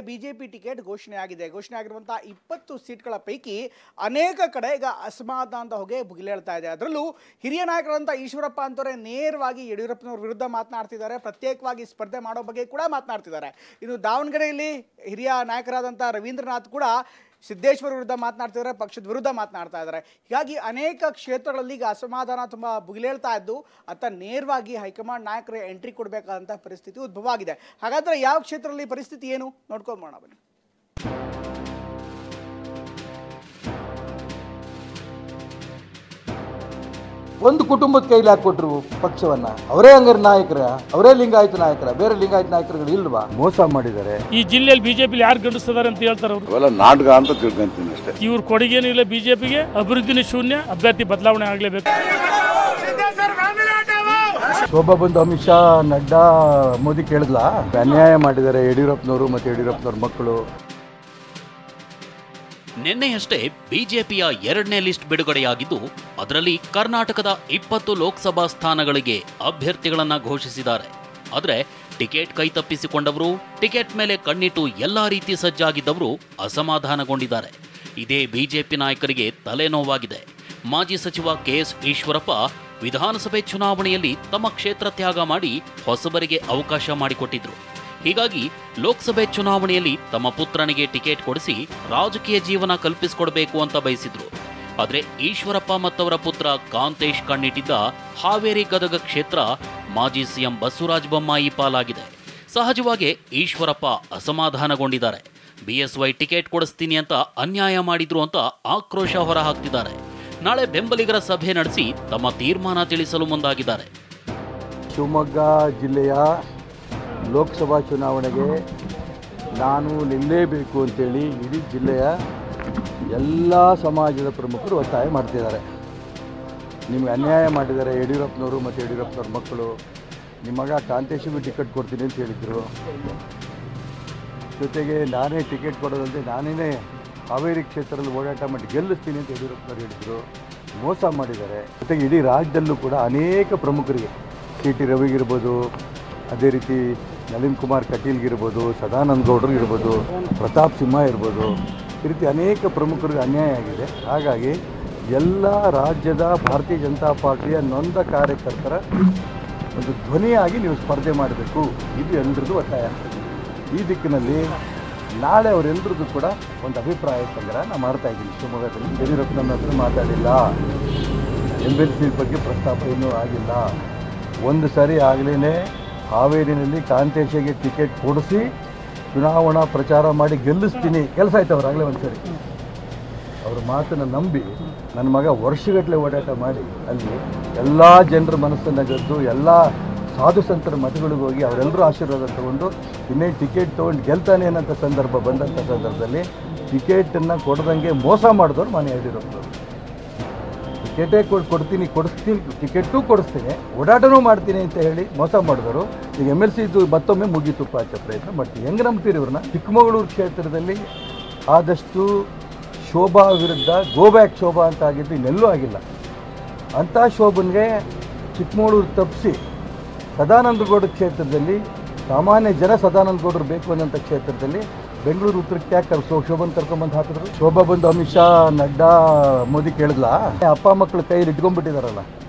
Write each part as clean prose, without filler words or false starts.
BJP ticket ಘೋಷಣೆ ಆಗಿದೆ. ಘೋಷಣೆ ಆಗಿರುವಂತಹ 20 ಸೀಟ್ಗಳ ಪೈಕಿ ಅನೇಕ ಕಡೆ ಈಗ ಅಸಮಾಧಾನದ ಹೊಗೆ ಭುಗಿಲೇಳ್ತಾ ಇದೆ. ಅದರಲ್ಲೂ ಹಿರಿಯ ನಾಯಕರಾದಂಥ ಈಶ್ವರಪ್ಪ ಅಂತವರೇ ನೇರವಾಗಿ ಯಡಿಯೂರಪ್ಪನವ್ರ ವಿರುದ್ಧ ಮಾತನಾಡ್ತಿದ್ದಾರೆ. ಪ್ರತ್ಯೇಕವಾಗಿ ಸ್ಪರ್ಧೆ ಮಾಡೋ ಬಗ್ಗೆ ಕೂಡ ಮಾತನಾಡ್ತಿದ್ದಾರೆ. ಇನ್ನು ದಾವಣಗೆರೆಯಲ್ಲಿ ಹಿರಿಯ ನಾಯಕರಾದಂಥ ರವೀಂದ್ರನಾಥ್ ಕೂಡ ಸಿದ್ದೇಶ್ವರ ವಿರುದ್ಧ ಮಾತನಾಡ್ತಿದ್ದಾರೆ, ಪಕ್ಷದ ವಿರುದ್ಧ ಮಾತನಾಡ್ತಾ ಇದ್ದಾರೆ. ಹೀಗಾಗಿ ಅನೇಕ ಕ್ಷೇತ್ರಗಳಲ್ಲಿ ಈಗ ಅಸಮಾಧಾನ ತುಂಬ ಭುಗಿಲೇಳ್ತಾ ಇದ್ದು ಅತ್ತ ನೇರವಾಗಿ ಹೈಕಮಾಂಡ್ ನಾಯಕರೇ ಎಂಟ್ರಿ ಕೊಡಬೇಕಾದಂಥ ಪರಿಸ್ಥಿತಿ ಉದ್ಭವ ಆಗಿದೆ. ಹಾಗಾದರೆ ಯಾವ ಕ್ಷೇತ್ರದಲ್ಲಿ ಪರಿಸ್ಥಿತಿ ಏನು ನೋಡ್ಕೊಂಬೋಣ ಬನ್ನಿ. ಒಂದು ಕುಟುಂಬದ ಕೈಲಿ ಹಾಕೊಟ್ರು ಪಕ್ಷವನ್ನ. ಅವರೇ ಹಂಗಾರೆ ನಾಯಕರ, ಅವರೇ ಲಿಂಗಾಯತ ನಾಯಕರ, ಬೇರೆ ಲಿಂಗಾಯತ ನಾಯಕರುಗಳು ಇಲ್ವಾ? ಮೋಸ ಮಾಡಿದ್ದಾರೆ. ಈ ಜಿಲ್ಲೆಯಲ್ಲಿ ಬಿಜೆಪಿ ಯಾರು ಗಂಡಿಸ್ತಾರೆ ಅಂತ ಹೇಳ್ತಾರೆ ಅವರು. ಅವೆಲ್ಲ ನಾಟಕ ಅಂತ ತಿಳ್ಕೊಂತೀನಿ ಅಷ್ಟೇ. ಇವ್ರ ಕೊಡುಗೆನೂ ಇಲ್ಲ ಬಿಜೆಪಿಗೆ, ಅಭಿವೃದ್ಧಿನೇ ಶೂನ್ಯ, ಅಭ್ಯರ್ಥಿ ಬದಲಾವಣೆ ಆಗಲೇಬೇಕು. ಶೋಭಾ ಬಂದು ಅಮಿತ್ ಶಾ, ನಡ್ಡಾ, ಮೋದಿ ಕೇಳಿದ್ಲ? ಅನ್ಯಾಯ ಮಾಡಿದ್ದಾರೆ ಯಡಿಯೂರಪ್ಪನವರು ಮತ್ತು ಯಡಿಯೂರಪ್ಪನವ್ರ ಮಕ್ಕಳು. ನಿನ್ನೆಯಷ್ಟೇ ಬಿಜೆಪಿಯ 2ನೇ ಲಿಸ್ಟ್ ಬಿಡುಗಡೆಯಾಗಿದ್ದು ಅದರಲ್ಲಿ ಕರ್ನಾಟಕದ 20 ಲೋಕಸಭಾ ಸ್ಥಾನಗಳಿಗೆ ಅಭ್ಯರ್ಥಿಗಳನ್ನ ಘೋಷಿಸಿದ್ದಾರೆ. ಆದರೆ ಟಿಕೆಟ್ ಕೈತಪ್ಪಿಸಿಕೊಂಡವರು, ಟಿಕೆಟ್ ಮೇಲೆ ಕಣ್ಣಿಟ್ಟು ಎಲ್ಲಾ ರೀತಿ ಸಜ್ಜಾಗಿದ್ದವರು ಅಸಮಾಧಾನಗೊಂಡಿದ್ದಾರೆ. ಇದೇ ಬಿಜೆಪಿ ನಾಯಕರಿಗೆ ತಲೆನೋವಾಗಿದೆ. ಮಾಜಿ ಸಚಿವ ಕೆಎಸ್ ಈಶ್ವರಪ್ಪ ವಿಧಾನಸಭೆ ಚುನಾವಣೆಯಲ್ಲಿ ತಮ್ಮ ಕ್ಷೇತ್ರ ತ್ಯಾಗ ಮಾಡಿ ಹೊಸಬರಿಗೆ ಅವಕಾಶ ಮಾಡಿಕೊಟ್ಟಿದ್ರು. ಹೀಗಾಗಿ ಲೋಕಸಭೆ ಚುನಾವಣೆಯಲ್ಲಿ ತಮ್ಮ ಪುತ್ರನಿಗೆ ಟಿಕೆಟ್ ಕೊಡಿಸಿ ರಾಜಕೀಯ ಜೀವನ ಕಲ್ಪಿಸಿಕೊಡಬೇಕು ಅಂತ ಬಯಸಿದ್ರು. ಆದರೆ ಈಶ್ವರಪ್ಪ ಮತ್ತವರ ಪುತ್ರ ಕಾಂತೇಶ್ ಕಣ್ಣಿಟ್ಟಿದ್ದ ಹಾವೇರಿ ಗದಗ ಕ್ಷೇತ್ರ ಮಾಜಿ ಸಿಎಂ ಬಸವರಾಜ ಬೊಮ್ಮಾಯಿ ಪಾಲಾಗಿದೆ. ಸಹಜವಾಗಿ ಈಶ್ವರಪ್ಪ ಅಸಮಾಧಾನಗೊಂಡಿದ್ದಾರೆ. ಬಿಎಸ್ವೈ ಟಿಕೆಟ್ ಕೊಡಿಸ್ತೀನಿ ಅಂತ ಅನ್ಯಾಯ ಮಾಡಿದ್ರು ಅಂತ ಆಕ್ರೋಶ ಹೊರಹಾಕ್ತಿದ್ದಾರೆ. ನಾಳೆ ಬೆಂಬಲಿಗರ ಸಭೆ ನಡೆಸಿ ತಮ್ಮ ತೀರ್ಮಾನ ತಿಳಿಸಲು ಮುಂದಾಗಿದ್ದಾರೆ. ಶಿವಮೊಗ್ಗ ಜಿಲ್ಲೆಯ ಲೋಕಸಭಾ ಚುನಾವಣೆಗೆ ನಾನು ನಿಲ್ಲೇಬೇಕು ಅಂತೇಳಿ ಇಡೀ ಜಿಲ್ಲೆಯ ಎಲ್ಲ ಸಮಾಜದ ಪ್ರಮುಖರು ಒತ್ತಾಯ ಮಾಡ್ತಿದ್ದಾರೆ. ನಿಮಗೆ ಅನ್ಯಾಯ ಮಾಡಿದ್ದಾರೆ ಯಡಿಯೂರಪ್ಪನವರು ಮತ್ತು ಯಡಿಯೂರಪ್ಪನವ್ರ ಮಕ್ಕಳು. ನಿಮ್ಮ ಮಗ ಕಾಂತೇಶಿಗೂ ಟಿಕೆಟ್ ಕೊಡ್ತೀನಿ ಅಂತ ಹೇಳಿದರು. ಜೊತೆಗೆ ನಾನೇ ಟಿಕೆಟ್ ಕೊಡೋದಂತೆ ನಾನೇ ಹಾವೇರಿ ಕ್ಷೇತ್ರದಲ್ಲಿ ಓಡಾಟ ಮಾಡಿ ಗೆಲ್ಲಿಸ್ತೀನಿ ಅಂತ ಯಡಿಯೂರಪ್ಪನವ್ರು ಹೇಳಿದರು. ಮೋಸ ಮಾಡಿದ್ದಾರೆ. ಜೊತೆಗೆ ಇಡೀ ರಾಜ್ಯದಲ್ಲೂ ಕೂಡ ಅನೇಕ ಪ್ರಮುಖರಿಗೆ, ಸಿ ಟಿ ರವಿಗಿರ್ಬೋದು, ಅದೇ ರೀತಿ ನಳಿನ್ ಕುಮಾರ್ ಕಟೀಲ್ಗಿರ್ಬೋದು, ಸದಾನಂದ ಗೌಡರಿಗಿರ್ಬೋದು, ಪ್ರತಾಪ್ ಸಿಂಹ ಇರ್ಬೋದು, ಈ ರೀತಿ ಅನೇಕ ಪ್ರಮುಖರಿಗೆ ಅನ್ಯಾಯ ಆಗಿದೆ. ಹಾಗಾಗಿ ಎಲ್ಲ ರಾಜ್ಯದ ಭಾರತೀಯ ಜನತಾ ಪಾರ್ಟಿಯ ನೊಂದ ಕಾರ್ಯಕರ್ತರ ಒಂದು ಧ್ವನಿಯಾಗಿ ನೀವು ಸ್ಪರ್ಧೆ ಮಾಡಬೇಕು, ಇದು ಎಲ್ಲರದ್ದು ಒತ್ತಾಯ. ಈ ದಿಕ್ಕಿನಲ್ಲಿ ನಾಳೆ ಅವರೆಲ್ಲರದ್ದು ಕೂಡ ಒಂದು ಅಭಿಪ್ರಾಯ ಸಂಗ್ರಹ ನಾನು ಮಾಡ್ತಾಯಿದ್ದೀನಿ. ಶಿವಮೊಗ್ಗದಲ್ಲಿ ಯಡಿಯೂರಪ್ಪನ ಹತ್ರ ಮಾತಾಡಿಲ್ಲ, MLC ಬಗ್ಗೆ ಪ್ರಸ್ತಾಪ ಇನ್ನೂ ಆಗಿಲ್ಲ. ಒಂದು ಸಾರಿ ಆಗಲೇ ಹಾವೇರಿನಲ್ಲಿ ಕಾಂತೇಶಿಗೆ ಟಿಕೆಟ್ ಕೊಡಿಸಿ ಚುನಾವಣಾ ಪ್ರಚಾರ ಮಾಡಿ ಗೆಲ್ಲಿಸ್ತೀನಿ, ಕೆಲಸ ಆಯ್ತು ಅವ್ರಾಗಲೇ ಒಂದು ಸರಿ. ಅವ್ರ ಮಾತನ್ನು ನಂಬಿ ನನ್ನ ಮಗ ವರ್ಷಗಟ್ಟಲೆ ಓಡಾಟ ಮಾಡಿ ಅಲ್ಲಿ ಎಲ್ಲ ಜನರ ಮನಸ್ಸನ್ನು ಗೆದ್ದು ಎಲ್ಲ ಸಾಧು ಸಂತರ ಮತಗಳಿಗೆ ಹೋಗಿ ಅವರೆಲ್ಲರೂ ಆಶೀರ್ವಾದ ತಗೊಂಡು ಇನ್ನೇ ಟಿಕೆಟ್ ತೊಗೊಂಡು ಗೆಲ್ತಾನೆ ಅನ್ನೋಂಥ ಸಂದರ್ಭ ಬಂದಂಥ ಸಂದರ್ಭದಲ್ಲಿ ಟಿಕೆಟನ್ನು ಕೊಡ್ದಂಗೆ ಮೋಸ ಮಾಡಿದವ್ರು ಮಾನ್ಯ ಯಡಿಯೂರಪ್ಪನವರು. ಟಿಕೆಟೇ ಕೊಡ್ತೀನಿ, ಟಿಕೆಟೂ ಕೊಡಿಸ್ತೀನಿ, ಓಡಾಟನೂ ಮಾಡ್ತೀನಿ ಅಂತ ಹೇಳಿ ಮೋಸ ಮಾಡಿದವರು. ಈಗ MLC ಇದು ಮತ್ತೊಮ್ಮೆ ಮುಗಿತುಪ್ಪ ಹಚ್ಚೋ ಪ್ರಯತ್ನ ಮಾಡ್ತೀವಿ. ಹೆಂಗೆ ನಂಬ್ತೀರಿ ಇವ್ರನ್ನ? ಚಿಕ್ಕಮಗಳೂರು ಕ್ಷೇತ್ರದಲ್ಲಿ ಆದಷ್ಟು ಶೋಭಾ ವಿರುದ್ಧ ಗೋಬ್ಯಾಕ್ ಶೋಭಾ ಅಂತ ಆಗಿದ್ದು ಇನ್ನೆಲ್ಲೂ ಆಗಿಲ್ಲ. ಅಂಥ ಶೋಭನ್ಗೆ ಚಿಕ್ಕಮಗಳೂರು ತಪ್ಪಿಸಿ ಸದಾನಂದಗೌಡ ಕ್ಷೇತ್ರದಲ್ಲಿ ಸಾಮಾನ್ಯ ಜನ ಸದಾನಂದ ಗೌಡರು ಬೇಕು ಅನ್ನೋಂಥ ಕ್ಷೇತ್ರದಲ್ಲಿ ಬೆಂಗಳೂರು ಉತ್ತರಕ್ಕೆ ಯಾಕೆ ಶೋಭನ್ ಕರ್ಕೊಂಬಂದು ಹಾಕಿದ್ರು? ಶೋಭಾ ಬಂದು ಅಮಿತ್ ಶಾ, ನಡ್ಡಾ, ಮೋದಿ ಕೇಳಿದ್ಲ? ಅಪ್ಪ ಮಕ್ಕಳು ಕೈಯಲ್ಲಿ ಇಟ್ಕೊಂಡ್ಬಿಟ್ಟಿದಾರಲ್ಲ,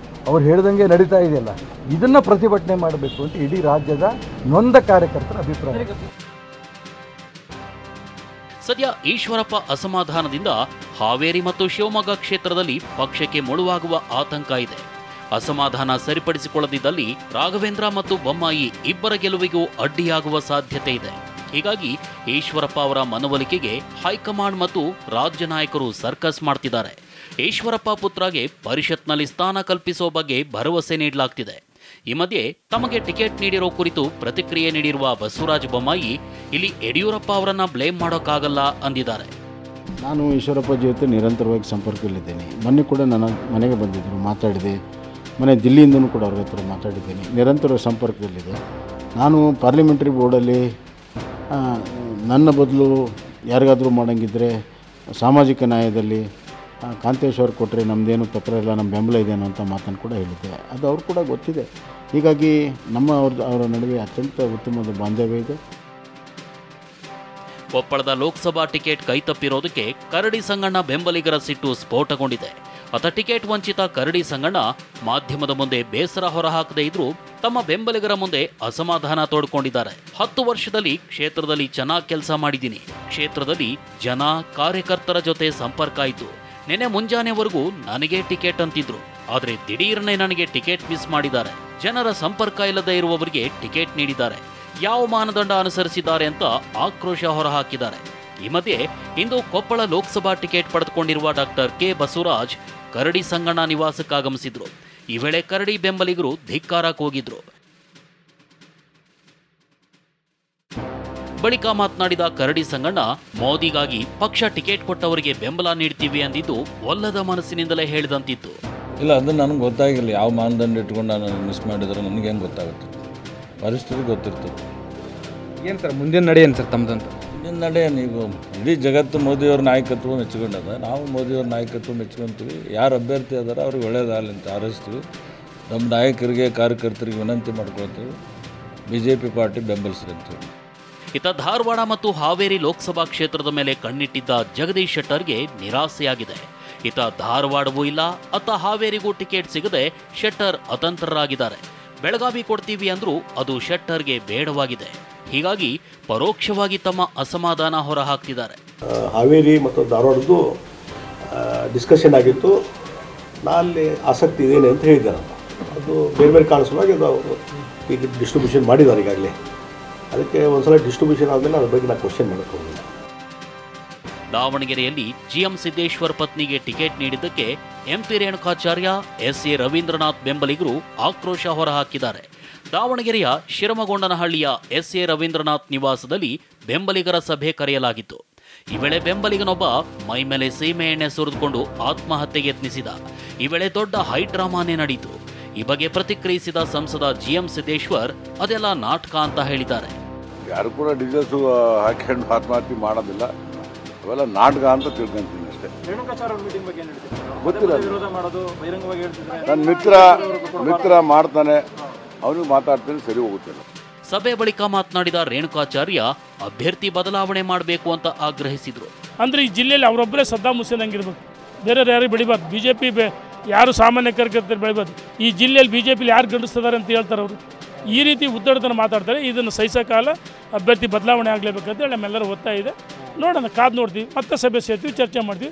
ಅವ್ರು ಹೇಳ್ದಂಗೆ ನಡೀತಾ ಇದೆಯಲ್ಲ, ಇದನ್ನು ಪ್ರತಿಭಟನೆ ಮಾಡಬೇಕು ಅಂತ ಇಡೀ ರಾಜ್ಯದ ನೊಂದ ಕಾರ್ಯಕರ್ತರ ಅಭಿಪ್ರಾಯ. ಸದ್ಯ ಈಶ್ವರಪ್ಪ ಅಸಮಾಧಾನದಿಂದ ಹಾವೇರಿ ಮತ್ತು ಶಿವಮೊಗ್ಗ ಕ್ಷೇತ್ರದಲ್ಲಿ ಪಕ್ಷಕ್ಕೆ ಮುಳುವಾಗುವ ಆತಂಕ ಇದೆ. ಅಸಮಾಧಾನ ಸರಿಪಡಿಸಿಕೊಳ್ಳದಿದ್ದಲ್ಲಿ ರಾಘವೇಂದ್ರ ಮತ್ತು ಬೊಮ್ಮಾಯಿ ಇಬ್ಬರ ಗೆಲುವಿಗೂ ಅಡ್ಡಿಯಾಗುವ ಸಾಧ್ಯತೆ ಇದೆ. ಹೀಗಾಗಿ ಈಶ್ವರಪ್ಪ ಅವರ ಮನವೊಲಿಕೆಗೆ ಹೈಕಮಾಂಡ್ ಮತ್ತು ರಾಜ್ಯ ನಾಯಕರು ಸರ್ಕಸ್ ಮಾಡ್ತಿದ್ದಾರೆ. ಈಶ್ವರಪ್ಪ ಪುತ್ರಗೆ ಪರಿಷತ್ನಲ್ಲಿ ಸ್ಥಾನ ಕಲ್ಪಿಸುವ ಬಗ್ಗೆ ಭರವಸೆ ನೀಡಲಾಗ್ತಿದೆ. ಈ ಮಧ್ಯೆ ತಮಗೆ ಟಿಕೆಟ್ ನೀಡಿರೋ ಕುರಿತು ಪ್ರತಿಕ್ರಿಯೆ ನೀಡಿರುವ ಬಸವರಾಜ ಬೊಮ್ಮಾಯಿ ಇಲ್ಲಿ ಯಡಿಯೂರಪ್ಪ ಅವರನ್ನ ಬ್ಲೇಮ್ ಮಾಡೋಕ್ಕಾಗಲ್ಲ ಅಂದಿದ್ದಾರೆ. ನಾನು ಈಶ್ವರಪ್ಪ ಜೊತೆ ನಿರಂತರವಾಗಿ ಸಂಪರ್ಕದಲ್ಲಿದ್ದೇನೆ. ಮೊನ್ನೆ ಕೂಡ ನನ್ನ ಮನೆಗೆ ಬಂದಿದ್ದರು, ಮಾತಾಡಿದೆ. ಮನೆ ದಿಲ್ಲಿಯಿಂದನೂ ಕೂಡ ಅವ್ರ ಹತ್ರ ಮಾತಾಡಿದ್ದೇನೆ. ನಿರಂತರ ಸಂಪರ್ಕದಲ್ಲಿದೆ. ನಾನು ಪಾರ್ಲಿಮೆಂಟ್ರಿ ಬೋರ್ಡಲ್ಲಿ ನನ್ನ ಬದಲು ಯಾರಿಗಾದರೂ ಮಾಡೋಂಗಿದ್ರೆ ಸಾಮಾಜಿಕ ನ್ಯಾಯದಲ್ಲಿ ಕಾಂತೇಶ್ವರ್ ಕೊಟ್ಟರೆ ನಮ್ಮದೇನು ಪತ್ರ ಇಲ್ಲ, ನಮ್ಮ ಬೆಂಬಲ ಇದೆ ಅನ್ನೋ ಮಾತನ್ನು ಕೂಡ ಹೇಳಿದ್ದೆ. ಅದು ಅವ್ರು ಕೂಡ ಗೊತ್ತಿದೆ. ಹೀಗಾಗಿ ಅವರ ನಡುವೆ ಅತ್ಯಂತ ಉತ್ತಮವಾದ ಬಾಂಧವ್ಯ ಇದೆ. ಕೊಪ್ಪಳದ ಲೋಕಸಭಾ ಟಿಕೆಟ್ ಕೈತಪ್ಪಿರೋದಕ್ಕೆ ಕರಡಿ ಸಂಗಣ್ಣ ಬೆಂಬಲಿಗರ ಸಿಟ್ಟು ಸ್ಫೋಟಗೊಂಡಿದೆ. ಅತ ಟಿಕೆಟ್ ವಂಚಿತ ಕರಡಿ ಸಂಗಣ್ಣ ಮಾಧ್ಯಮದ ಮುಂದೆ ಬೇಸರ ಹೊರಹಾಕದೇ ಇದ್ರೂ ತಮ್ಮ ಬೆಂಬಲಿಗರ ಮುಂದೆ ಅಸಮಾಧಾನ ತೋಡ್ಕೊಂಡಿದ್ದಾರೆ. 10 ವರ್ಷದಲ್ಲಿ ಕ್ಷೇತ್ರದಲ್ಲಿ ಚೆನ್ನಾಗಿ ಕೆಲಸ ಮಾಡಿದ್ದೀನಿ. ಕ್ಷೇತ್ರದಲ್ಲಿ ಜನ ಕಾರ್ಯಕರ್ತರ ಜೊತೆ ಸಂಪರ್ಕ ಆಯಿತು. ನೆನೆ ಮುಂಜಾನೆವರೆಗೂ ನನಗೆ ಟಿಕೆಟ್ ಅಂತಿದ್ರು. ಆದರೆ ದಿಢೀರನೆ ನನಗೆ ಟಿಕೆಟ್ ಮಿಸ್ ಮಾಡಿದ್ದಾರೆ. ಜನರ ಸಂಪರ್ಕ ಇಲ್ಲದೆ ಇರುವವರಿಗೆ ಟಿಕೆಟ್ ನೀಡಿದ್ದಾರೆ. ಯಾವ ಮಾನದಂಡ ಅನುಸರಿಸಿದ್ದಾರೆ ಅಂತ ಆಕ್ರೋಶ ಹೊರಹಾಕಿದ್ದಾರೆ. ಈ ಮಧ್ಯೆ ಇಂದು ಕೊಪ್ಪಳ ಲೋಕಸಭಾ ಟಿಕೆಟ್ ಪಡೆದುಕೊಂಡಿರುವ ಡಾಕ್ಟರ್ ಕೆ ಬಸವರಾಜ್ ಕರಡಿ ಸಂಗಣ್ಣ ನಿವಾಸಕ್ಕಾಗಮಿಸಿದ್ರು. ಈ ವೇಳೆ ಕರಡಿ ಬೆಂಬಲಿಗರು ಧಿಕ್ಕಾರ ಕೂಗಿದ್ರು. ಬಳಿಕ ಮಾತನಾಡಿದ ಕರಡಿ ಸಂಗಣ್ಣ, ಮೋದಿಗಾಗಿ ಪಕ್ಷ ಟಿಕೆಟ್ ಕೊಟ್ಟವರಿಗೆ ಬೆಂಬಲ ನೀಡ್ತೀವಿ ಅಂದಿದ್ದು ಒಲ್ಲದ ಮನಸ್ಸಿನಿಂದಲೇ ಹೇಳಿದಂತಿತ್ತು. ಇಲ್ಲ, ಅದು ನನಗೆ ಗೊತ್ತಾಗಿಲ್ಲ. ಯಾವ ಮಾನದಂಡ ಇಟ್ಕೊಂಡು ನಾನು ಮಿಸ್ ಮಾಡಿದ್ರೆ ನನಗೆ ಹೆಂಗೆ ಗೊತ್ತಾಗುತ್ತೆ? ಪರಿಸ್ಥಿತಿ ಗೊತ್ತಿರ್ತದೆ. ಏನು ಸರ್ ಮುಂದಿನ ನಡೆ ಏನು ಸರ್ ತಮ್ಮದಂತ? ಮುಂದಿನ ನಡೆ ನೀವು ಇಡೀ ಜಗತ್ತು ಮೋದಿಯವ್ರ ನಾಯಕತ್ವ ಮೆಚ್ಕೊಂಡದ. ನಾವು ಮೋದಿಯವ್ರ ನಾಯಕತ್ವ ಮೆಚ್ಕೊಂತೀವಿ. ಯಾರು ಅಭ್ಯರ್ಥಿ ಅದಾರ ಅವ್ರಿಗೆ ಒಳ್ಳೇದಾಗಲಿ ಅಂತ ಹಾರೈಸ್ತೀವಿ. ನಮ್ಮ ನಾಯಕರಿಗೆ ಕಾರ್ಯಕರ್ತರಿಗೆ ವಿನಂತಿ ಮಾಡ್ಕೊಳ್ತೀವಿ, BJP ಪಾರ್ಟಿ ಬೆಂಬಲಿಸ್ರಿ ಅಂತೀವಿ. ಇತ್ತ ಧಾರವಾಡ ಮತ್ತು ಹಾವೇರಿ ಲೋಕಸಭಾ ಕ್ಷೇತ್ರದ ಮೇಲೆ ಕಣ್ಣಿಟ್ಟಿದ್ದ ಜಗದೀಶ್ ಶೆಟ್ಟರ್ಗೆ ನಿರಾಸೆಯಾಗಿದೆ. ಇತ್ತ ಧಾರವಾಡವೂ ಇಲ್ಲ, ಅತ್ತ ಹಾವೇರಿಗೂ ಟಿಕೆಟ್ ಸಿಗದೆ ಶೆಟ್ಟರ್ ಅತಂತ್ರರಾಗಿದ್ದಾರೆ. ಬೆಳಗಾವಿ ಕೊಡ್ತೀವಿ ಅಂದ್ರೂ ಅದು ಶೆಟ್ಟರ್ಗೆ ಬೇಡವಾಗಿದೆ. ಹೀಗಾಗಿ ಪರೋಕ್ಷವಾಗಿ ತಮ್ಮ ಅಸಮಾಧಾನ ಹೊರಹಾಕ್ತಿದ್ದಾರೆ. ಹಾವೇರಿ ಮತ್ತು ಧಾರವಾಡದ್ದು ಡಿಸ್ಕಷನ್ ಆಗಿತ್ತು. ಅಲ್ಲಿ ಆಸಕ್ತಿ ಇದೇನೆ ಅಂತ ಹೇಳಿದ್ದಾರೆ. ಅದು ಬೇರೆ ಬೇರೆ ಕಾಣಿಸುವಾಗ ಅದು ಈಗ ಡಿಸ್ಟ್ರಿಬ್ಯೂಷನ್ ಮಾಡಿದ್ದಾರೆ ಈಗಾಗಲೇ. ಅದಕ್ಕೆ ಒಂದ್ಸಲ ಡಿಸ್ಟ್ರಿಬ್ಯೂಷನ್ ಆದಮೇಲೆ ಅದ್ರ ಬಗ್ಗೆ ನಾನು ಕ್ವಶನ್ ಮಾಡೋಕ್ಕೆ ಹೋಗಿಲ್ಲ. ದಾವಣಗೆರೆಯಲ್ಲಿ GM ಸಿದ್ದೇಶ್ವರ್ ಪತ್ನಿಗೆ ಟಿಕೆಟ್ ನೀಡಿದ್ದಕ್ಕೆ MP ರೇಣುಕಾಚಾರ್ಯ, SA ರವೀಂದ್ರನಾಥ್ ಬೆಂಬಲಿಗರು ಆಕ್ರೋಶ ಹೊರಹಾಕಿದ್ದಾರೆ. ದಾವಣಗೆರೆಯ ಶಿರಮಗೊಂಡನಹಳ್ಳಿಯ SA ರವೀಂದ್ರನಾಥ್ ನಿವಾಸದಲ್ಲಿ ಬೆಂಬಲಿಗರ ಸಭೆ ಕರೆಯಲಾಗಿತ್ತು. ಈ ವೇಳೆ ಬೆಂಬಲಿಗನೊಬ್ಬ ಮೈ ಮೇಲೆ ಸೀಮೆ ಎಣ್ಣೆ ಸುರಿದುಕೊಂಡು ಆತ್ಮಹತ್ಯೆಗೆ ಯತ್ನಿಸಿದ. ಈ ವೇಳೆ ದೊಡ್ಡ ಹೈಡ್ರಾಮಾನೇ ನಡೆಯಿತು. ಈ ಬಗ್ಗೆ ಪ್ರತಿಕ್ರಿಯಿಸಿದ ಸಂಸದ GM ಸಿದ್ದೇಶ್ವರ್ ಅದೆಲ್ಲ ನಾಟಕ ಅಂತ ಹೇಳಿದ್ದಾರೆ. ಯಾರು ಕೂಡ ಡೀಸೆಲ್ಸ್ ಹಾಕೊಂಡು ಆತ್ಮಹತ್ಯೆ ಮಾಡೋದಿಲ್ಲ, ಅವೆಲ್ಲ ನಾಟಕ ಅಂತ ತಿಳ್ಕೊಂತೀನಿ ಅಷ್ಟೇ. ಗೊತ್ತಿಲ್ಲ, ನನ್ನ ಮಿತ್ರ ಮಾಡ್ತಾನೆ, ಅವನಿಗೆ ಮಾತಾಡ್ತೀನಿ, ಸರಿ ಹೋಗುತ್ತಿಲ್ಲ. ಸಭೆ ಬಳಿಕ ಮಾತನಾಡಿದ ರೇಣುಕಾಚಾರ್ಯ ಅಭ್ಯರ್ಥಿ ಬದಲಾವಣೆ ಮಾಡಬೇಕು ಅಂತ ಆಗ್ರಹಿಸಿದ್ರು. ಅಂದರೆ ಈ ಜಿಲ್ಲೆಯಲ್ಲಿ ಅವರೊಬ್ಬರೇ ಸದ್ದಾಂ ಹುಸೇನ್ ಹಂಗಿರ್ಬೇಕು, ಬೇರೆ ಯಾರು ಬೆಳಿಬಾರ್ದು. BJP ಯಾರು ಸಾಮಾನ್ಯ ಕಾರ್ಯಕರ್ತರು ಬೆಳಿಬಾರ್ದು. ಈ ಜಿಲ್ಲೆಯಲ್ಲಿ BJP ಯಾರು ಗಂಡಿಸ್ತಿದ್ದಾರೆ ಅಂತ ಹೇಳ್ತಾರೆ ಅವರು. ಈ ರೀತಿ ಉದ್ದಡತನ ಮಾತಾಡ್ತಾರೆ. ಇದನ್ನು ಸಹಿಸಕಾಲ ಅಭ್ಯರ್ಥಿ ಬದಲಾವಣೆ ಆಗಲೇಬೇಕಂತೇಳಿ ನಮ್ಮೆಲ್ಲರೂ ಒತ್ತಾಯ ಇದೆ. ನೋಡೋಣ, ಕಾದು ನೋಡ್ತೀವಿ, ಮತ್ತೆ ಸಭೆ ಸೇರ್ತೀವಿ, ಚರ್ಚೆ ಮಾಡ್ತೀವಿ.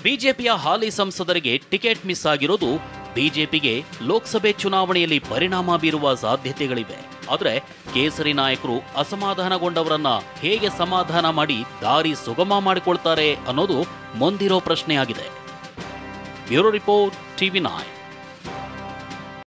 ಬಿಜೆಪಿಯ ಹಾಲಿ ಸಂಸದರಿಗೆ ಟಿಕೆಟ್ ಮಿಸ್ ಆಗಿರೋದು ಬಿಜೆಪಿಗೆ ಲೋಕಸಭೆ ಚುನಾವಣೆಯಲ್ಲಿ ಪರಿಣಾಮ ಬೀರುವ ಸಾಧ್ಯತೆಗಳಿವೆ. ಆದರೆ ಕೇಸರಿ ನಾಯಕರು ಅಸಮಾಧಾನಗೊಂಡವರನ್ನ ಹೇಗೆ ಸಮಾಧಾನ ಮಾಡಿ ದಾರಿ ಸುಗಮ ಮಾಡಿಕೊಳ್ತಾರೆ ಅನ್ನೋದು ಮುಂದಿರೋ ಪ್ರಶ್ನೆಯಾಗಿದೆ. Bureau report, TV9.